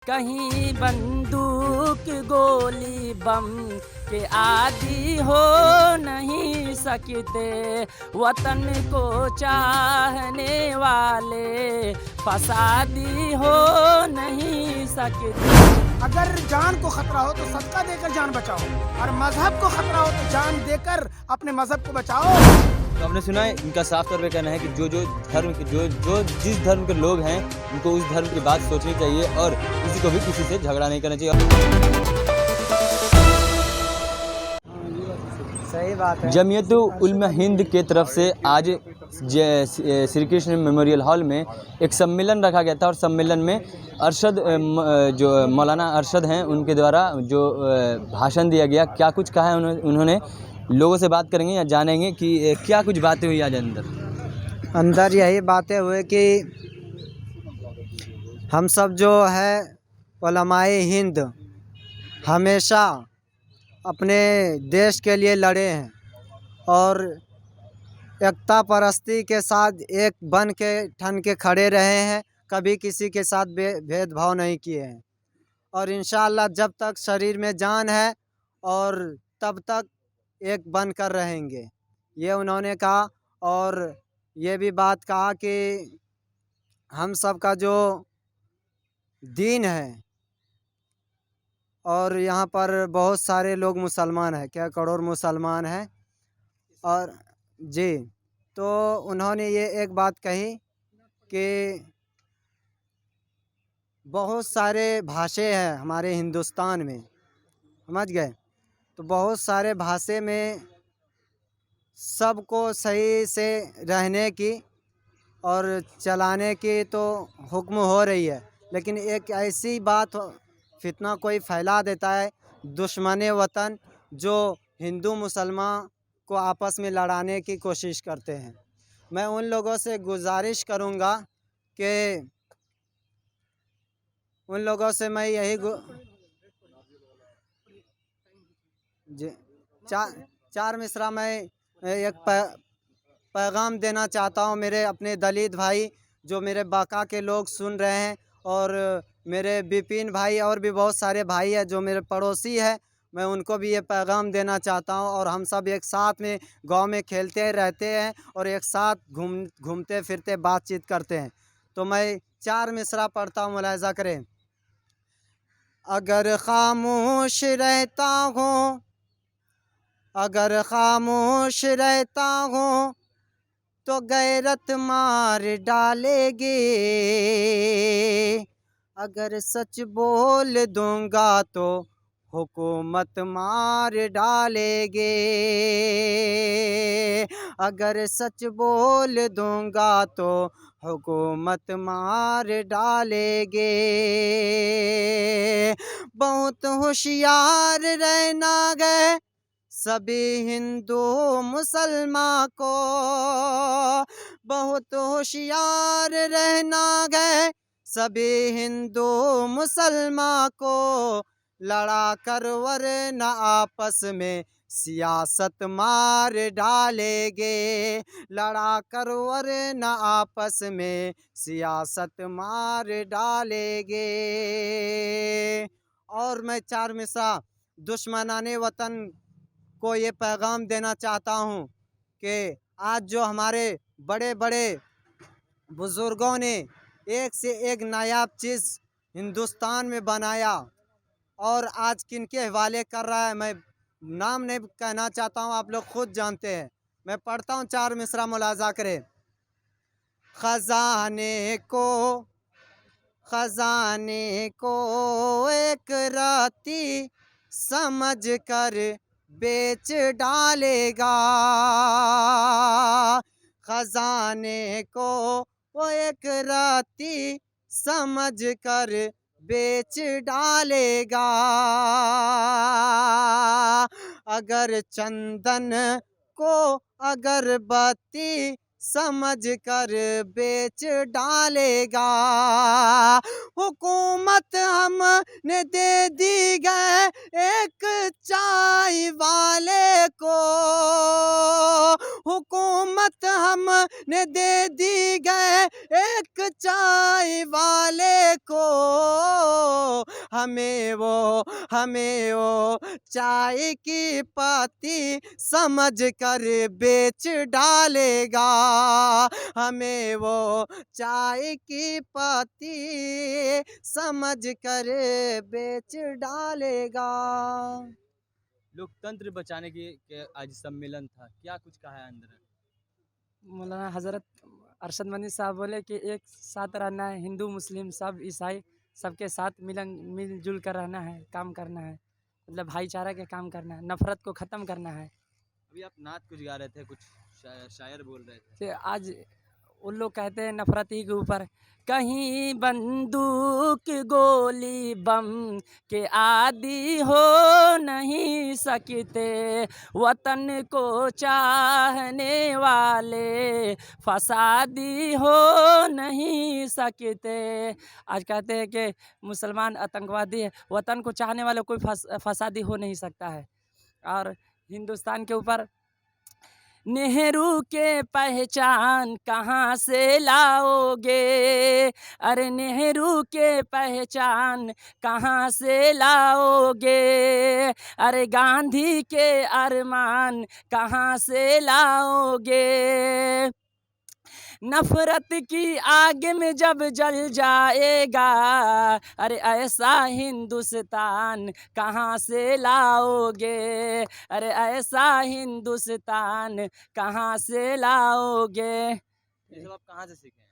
कहीं बंदूक गोली बम के आदी हो नहीं सकते, वतन को चाहने वाले फसादी हो नहीं सकते। अगर जान को खतरा हो तो सदका देकर जान बचाओ, और मजहब को खतरा हो तो जान देकर अपने मजहब को बचाओ। तो आपने सुना है, इनका साफ तौर पे कहना है कि जो जिस धर्म के लोग हैं उनको उस धर्म की बात सोचनी चाहिए और किसी को भी किसी से झगड़ा नहीं करना चाहिए। सही बात है। जमीयत उलमा हिंद के तरफ से आज श्री कृष्ण मेमोरियल हॉल में एक सम्मेलन रखा गया था और सम्मेलन में अरशद जो मौलाना अरशद हैं उनके द्वारा जो भाषण दिया गया, क्या कुछ कहा है उन्होंने, लोगों से बात करेंगे या जानेंगे कि क्या कुछ बातें हुई आज अंदर यही बातें हुए कि हम सब जो है उलमाए हिंद हमेशा अपने देश के लिए लड़े हैं और एकता परस्ती के साथ एक बन के ठन के खड़े रहे हैं, कभी किसी के साथ भेदभाव नहीं किए हैं और इंशाअल्लाह जब तक शरीर में जान है और तब तक एक बन कर रहेंगे, ये उन्होंने कहा। और ये भी बात कहा कि हम सब का जो दीन है और यहाँ पर बहुत सारे लोग मुसलमान हैं, क्या करोड़ मुसलमान हैं। और जी, तो उन्होंने ये एक बात कही कि बहुत सारे भाषे हैं हमारे हिंदुस्तान में, समझ गए, तो बहुत सारे भाषे में सबको सही से रहने की और चलाने की तो हुक्म हो रही है, लेकिन एक ऐसी बात फितना कोई फैला देता है, दुश्मन वतन, जो हिंदू मुसलमान को आपस में लड़ाने की कोशिश करते हैं। मैं उन लोगों से गुजारिश करूँगा कि उन लोगों से मैं यही चार मिसरा मैं एक पैगाम देना चाहता हूँ मेरे अपने दलित भाई, जो मेरे बाका के लोग सुन रहे हैं, और मेरे बिपिन भाई और भी बहुत सारे भाई हैं जो मेरे पड़ोसी हैं, मैं उनको भी ये पैगाम देना चाहता हूँ। और हम सब एक साथ में गांव में खेलते रहते हैं और एक साथ घूमते फिरते बातचीत करते हैं। तो मैं चार मिसरा पढ़ता हूँ, मुलाहिज़ा करें। अगर खामोश रहता हूँ, अगर खामोश रहता हूँ तो गैरत मार डालेगी, अगर सच बोल दूंगा तो हुकूमत मार डालेगे, अगर सच बोल दूंगा तो हुकूमत मार डालेगे। बहुत होशियार रहना गए सभी हिंदू मुसलमान को, बहुत होशियार रहना गए सभी हिंदू मुसलमान को, लड़ा कर वरना आपस में सियासत मार डालेंगे, लड़ा कर वरना आपस में सियासत मार डालेंगे। और मैं चार मिसरा दुश्मनाने वतन को ये पैगाम देना चाहता हूँ कि आज जो हमारे बड़े बड़े बुज़ुर्गों ने एक से एक नायाब चीज़ हिंदुस्तान में बनाया और आज किन के हवाले कर रहा है, मैं नाम नहीं कहना चाहता हूँ, आप लोग खुद जानते हैं। मैं पढ़ता हूँ चार मिसरा, मुलाजा करें। खजाने को एक राती समझ कर बेच डालेगा, खजाने को वो एक राती समझ कर बेच डालेगा, अगर चंदन को अगरबत्ती समझ कर बेच डालेगा, हुकूमत हमने दे दी गए एक चाय वाले को, हुकूमत हमने दे दी गए एक एक चाय वाले को, हमें वो चाय की पत्ती समझ कर बेच डालेगा, हमें वो चाय की पत्ती समझ कर बेच डालेगा। लोकतंत्र बचाने के आज सम्मेलन था, क्या कुछ कहा है अंदर? मौलाना हज़रत अरशद मदनी साहब बोले कि एक साथ रहना है, हिंदू मुस्लिम सब ईसाई सबके साथ मिलजुल कर रहना है, काम करना है, मतलब भाईचारा के काम करना है, नफ़रत को ख़त्म करना है। अभी आप नात कुछ गा रहे थे, कुछ शायर बोल रहे थे। कि आज उन लोग कहते हैं नफ़रत ही के ऊपर, कहीं बंदूक गोली बम के आदी हो नहीं सकते, वतन को चाहने वाले फसादी हो नहीं सकते। आज कहते हैं कि मुसलमान आतंकवादी है, वतन को चाहने वाले कोई फसादी हो नहीं सकता है। और हिंदुस्तान के ऊपर नेहरू के पहचान कहाँ से लाओगे, अरे नेहरू के पहचान कहाँ से लाओगे, अरे गांधी के अरमान कहाँ से लाओगे। नफ़रत की आग में जब जल जाएगा, अरे ऐसा हिंदुस्तान कहाँ से लाओगे, अरे ऐसा हिंदुस्तान कहाँ से लाओगे। ये सब आप कहाँ से सीखे हैं?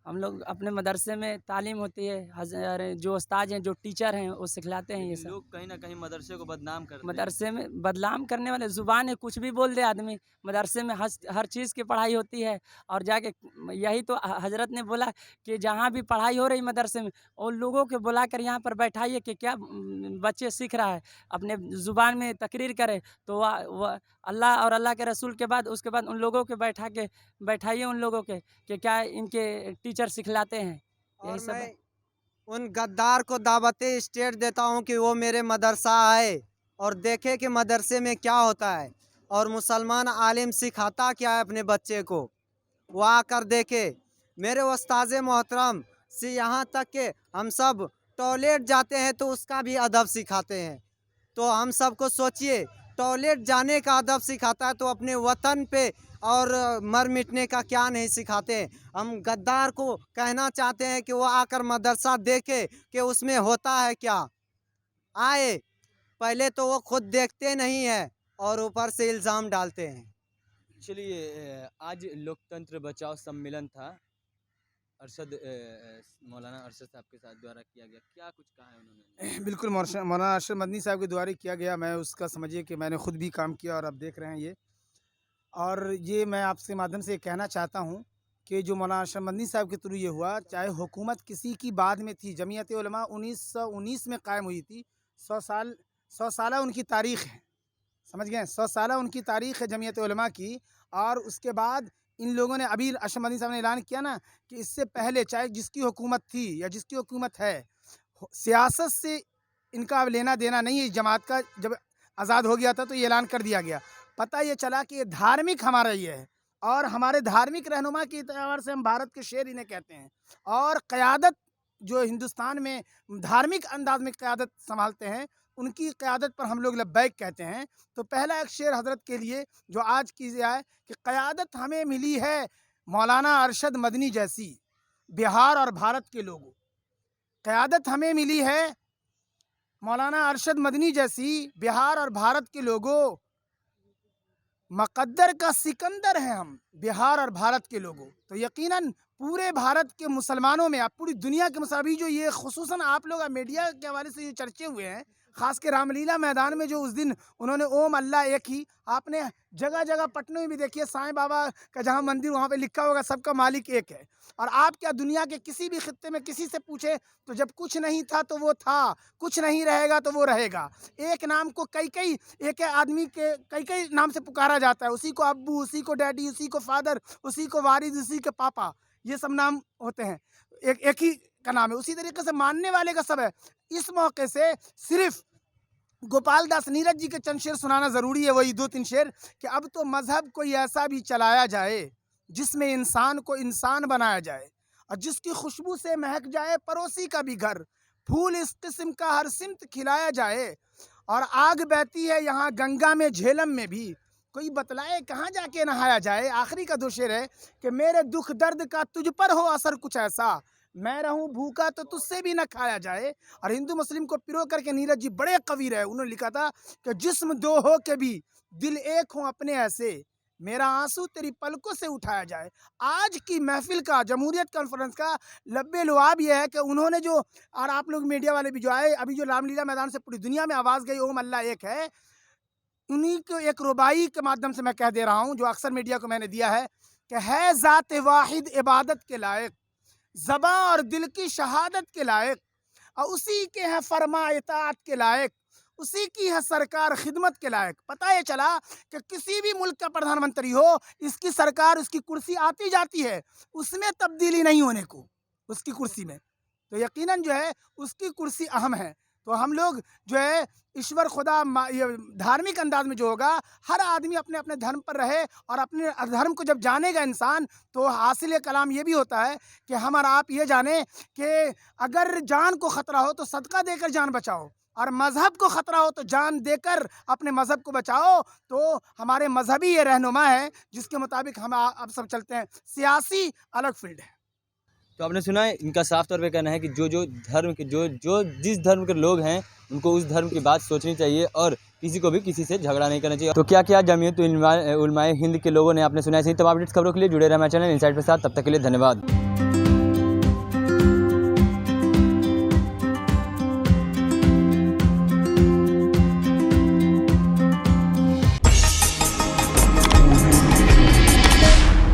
हम लोग अपने मदरसे में तालीम होती है, अरे जो उस्ताद हैं, जो टीचर हैं, वो सिखलाते हैं ये लेकिन सब। लोग कहीं ना कहीं मदरसे को बदनाम करते हैं। मदरसे में बदनाम करने वाले ज़ुबान है, कुछ भी बोल दे आदमी। मदरसे में हर चीज़ की पढ़ाई होती है, और जाके यही तो हजरत ने बोला कि जहाँ भी पढ़ाई हो रही मदरसे में, उन लोगों को बुला कर यहाँ पर बैठाइए कि क्या बच्चे सीख रहा है, अपने ज़ुबान में तकरीर करे। तो वह अल्लाह और अल्लाह के रसूल के बाद उसके बाद उन लोगों के बैठाइए उन लोगों के कि क्या इनके टीचर सिखलाते हैं। यही और सब मैं है। उन गद्दार को दावते स्टेट देता हूँ कि वो मेरे मदरसा आए और देखे कि मदरसे में क्या होता है, और मुसलमान आलिम सिखाता क्या है अपने बच्चे को, वो आकर देखे। मेरे उस्ताद मोहतरम से यहाँ तक कि हम सब टॉयलेट जाते हैं तो उसका भी अदब सिखाते हैं। तो हम सबको सोचिए, टॉयलेट जाने का अदब सिखाता है तो अपने वतन पे और मर मिटने का क्या नहीं सिखाते हैं। हम गद्दार को कहना चाहते हैं कि वो आकर मदरसा देखे कि उसमें होता है क्या। आए, पहले तो वो खुद देखते नहीं है और ऊपर से इल्ज़ाम डालते हैं। चलिए, आज लोकतंत्र बचाओ सम्मेलन था, मौलाना अरशद साहब के साथ द्वारा किया गया, क्या कुछ कहा है उन्होंने? बिल्कुल मौलाना अरशद मदनी साहब के द्वारा किया गया। मैं उसका समझिए कि मैंने खुद भी काम किया और आप देख रहे हैं ये। और ये मैं आपके माध्यम से कहना चाहता हूँ कि जो मौलाना अरशद मदनी साहब के थ्रू ये हुआ, चाहे हुकूमत किसी की बाद में थी, जमीयत उलमा 1919 में कायम हुई थी। 100 साल उनकी तारीख़ है, समझ गए? 100 साल उनकी तारीख़ है जमीयत उलमा की। और उसके बाद इन लोगों ने, अभी अरशद मदनी साहब ने ऐलान किया ना कि इससे पहले चाहे जिसकी हुकूमत थी या जिसकी हुकूमत है, सियासत से इनका अब लेना देना नहीं है। जमात का जब आज़ाद हो गया था तो ये ऐलान कर दिया गया। पता ये चला कि ये धार्मिक हमारा ये है, और हमारे धार्मिक रहनुमा के एतबार से हम भारत के शेर इन्हें कहते हैं। और क़यादत जो हिंदुस्तान में धार्मिक अंदाज में क़यादत संभालते हैं, उनकी क़यादत पर हम लोग लब्बैक कहते हैं। तो पहला एक शेर हज़रत के लिए जो आज की जाए कि क़यादत हमें मिली है मौलाना अरशद मदनी जैसी, बिहार और भारत के लोगों। क़यादत हमें मिली है मौलाना अरशद मदनी जैसी, बिहार और भारत के लोगों। मक़द्दर का सिकंदर हैं हम, बिहार और भारत के लोगों। तो यकीनन पूरे भारत के मुसलमानों में, आप पूरी दुनिया के मुसलमान, जो ये खुसूसन आप लोग मीडिया के हवाले से ये चर्चे हुए हैं, ख़ास के रामलीला मैदान में जो उस दिन उन्होंने ओम अल्लाह एक ही, आपने जगह जगह पटने में भी देखिए साईं बाबा का जहाँ मंदिर वहाँ पे लिखा होगा सबका मालिक एक है। और आप क्या दुनिया के किसी भी खित्ते में किसी से पूछे तो जब कुछ नहीं था तो वो था, कुछ नहीं रहेगा तो वो रहेगा। एक नाम को कई एक आदमी के कई नाम से पुकारा जाता है। उसी को अब्बू, उसी को डैडी, उसी को फादर, उसी को वारिस, उसी के पापा, ये सब नाम होते हैं। एक ही का नाम है। उसी तरीके से मानने वाले का सब है। इस मौके से सिर्फ गोपाल दास नीरज जी के चंद शेर सुनाना ज़रूरी है, वही 2-3 शेर, कि अब तो मज़हब कोई ऐसा भी चलाया जाए जिसमें इंसान को इंसान बनाया जाए, और जिसकी खुशबू से महक जाए पड़ोसी का भी घर, फूल इस किस्म का हर सिमत खिलाया जाए, और आग बहती है यहाँ गंगा में झेलम में भी, कोई बतलाए कहाँ जाके नहाया जाए। आखिरी का दो शेर है कि मेरे दुख दर्द का तुझ पर हो असर कुछ ऐसा, मैं रहूं भूखा तो तुझसे भी न खाया जाए। और हिंदू मुस्लिम को पिरो करके नीरज जी बड़े कवि रहे, उन्होंने लिखा था कि जिस्म दो हो के भी दिल एक हो अपने ऐसे, मेरा आंसू तेरी पलकों से उठाया जाए। आज की महफिल का, जमहूरियत कॉन्फ्रेंस का लब्बे लुआब यह है कि उन्होंने जो, और आप लोग मीडिया वाले भी जो आए, अभी जो रामलीला मैदान से पूरी दुनिया में आवाज़ गई ओम अल्लाह एक है, उन्हीं को एक रुबाई के माध्यम से मैं कह दे रहा हूँ, जो अक्सर मीडिया को मैंने दिया है कि है ज़ात वाहिद इबादत के लायक, ज़बां और दिल की शहादत के लायक, और उसी के हैं फरमा इताअत के लायक, उसी की है सरकार खिदमत के लायक। पता ये चला कि किसी भी मुल्क का प्रधानमंत्री हो, इसकी सरकार, उसकी कुर्सी आती जाती है, उसमें तब्दीली नहीं होने को, उसकी कुर्सी में, तो यकीनन जो है उसकी कुर्सी अहम है। तो हम लोग जो है ईश्वर खुदा ये धार्मिक अंदाज में जो होगा, हर आदमी अपने अपने धर्म पर रहे, और अपने धर्म को जब जानेगा इंसान तो हासिल कलाम ये भी होता है कि हम और आप ये जाने कि अगर जान को ख़तरा हो तो सदका देकर जान बचाओ, और मज़हब को ख़तरा हो तो जान देकर अपने मज़हब को बचाओ। तो हमारे मजहबी ये रहनुमा है जिसके मुताबिक हम अब सब चलते हैं। सियासी अलग फील्ड है। तो आपने सुना है, इनका साफ तौर पे कहना है कि जो धर्म के जो जिस धर्म के लोग हैं उनको उस धर्म की बात सोचनी चाहिए, और किसी को भी किसी से झगड़ा नहीं करना चाहिए। तो क्या क्या जमीयत उलमाए हिंद के लोगों ने आपने सुना है। सही तमाम अपडेट्स खबरों के लिए जुड़े रहे हमारे चैनल इनसाइड के साथ। तब तक के लिए धन्यवाद।